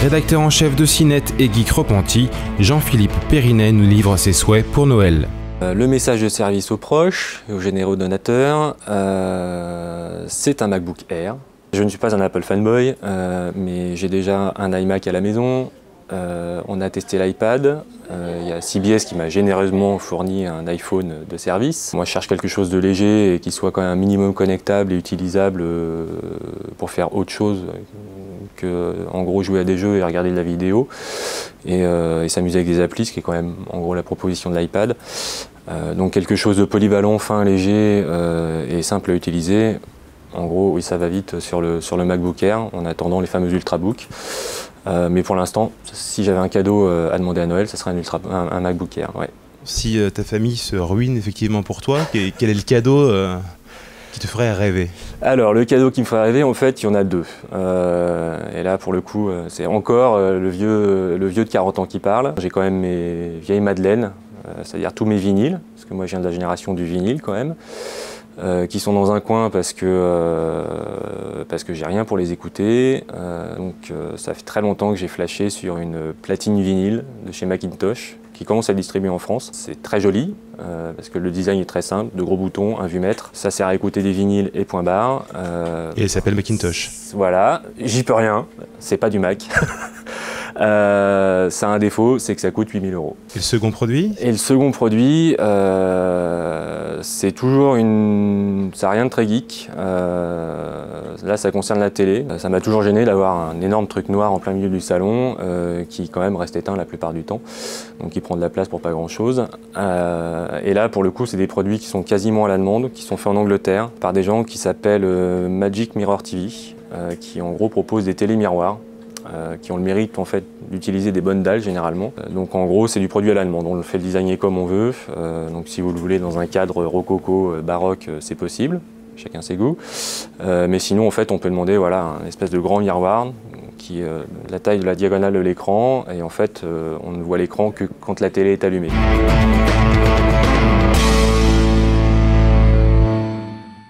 Rédacteur en chef de CNET et Geek Repenti, Jean-Philippe Périnet nous livre ses souhaits pour Noël. Le message de service aux proches et aux généreux donateurs, c'est un MacBook Air. Je ne suis pas un Apple fanboy, mais j'ai déjà un iMac à la maison. On a testé l'iPad. Il y a CBS qui m'a généreusement fourni un iPhone de service. Moi, je cherche quelque chose de léger et qui soit quand même un minimum connectable et utilisable pour faire autre chose que, en gros, jouer à des jeux et regarder de la vidéo et s'amuser avec des applis, ce qui est quand même, en gros, la proposition de l'iPad. Donc quelque chose de polyvalent, fin, léger et simple à utiliser. En gros, oui, ça va vite sur le MacBook Air, en attendant les fameux Ultrabook. Mais pour l'instant, si j'avais un cadeau à demander à Noël, ce serait un MacBook Air. Ouais. Si ta famille se ruine effectivement pour toi, quel est le cadeau qui te ferait rêver? Alors, le cadeau qui me ferait rêver, en fait, il y en a deux. Et là, pour le coup, c'est encore le vieux de 40 ans qui parle. J'ai quand même mes vieilles madeleines, c'est-à-dire tous mes vinyles, parce que moi, je viens de la génération du vinyle quand même. Qui sont dans un coin parce que j'ai rien pour les écouter. Donc ça fait très longtemps que j'ai flashé sur une platine vinyle de chez Macintosh qui commence à le distribuer en France. C'est très joli parce que le design est très simple, de gros boutons, un vue-mètre. Ça sert à écouter des vinyles et point barre. Et elle s'appelle Macintosh. Voilà, j'y peux rien, c'est pas du Mac. Ça a un défaut, c'est que ça coûte 8 000 €. Et le second produit? Et le second produit, c'est toujours ça n'a rien de très geek. Là, ça concerne la télé. Ça m'a toujours gêné d'avoir un énorme truc noir en plein milieu du salon qui quand même reste éteint la plupart du temps. Donc qui prend de la place pour pas grand chose. Et là, pour le coup, c'est des produits qui sont quasiment à la demande, qui sont faits en Angleterre par des gens qui s'appellent Magic Mirror TV, qui en gros proposent des télé-miroirs. Qui ont le mérite en fait d'utiliser des bonnes dalles généralement. Donc en gros c'est du produit à la demande, on le fait designer comme on veut. Donc si vous le voulez dans un cadre rococo, baroque, c'est possible, chacun ses goûts. Mais sinon en fait on peut demander voilà, un espèce de grand miroir qui est la taille de la diagonale de l'écran et en fait on ne voit l'écran que quand la télé est allumée.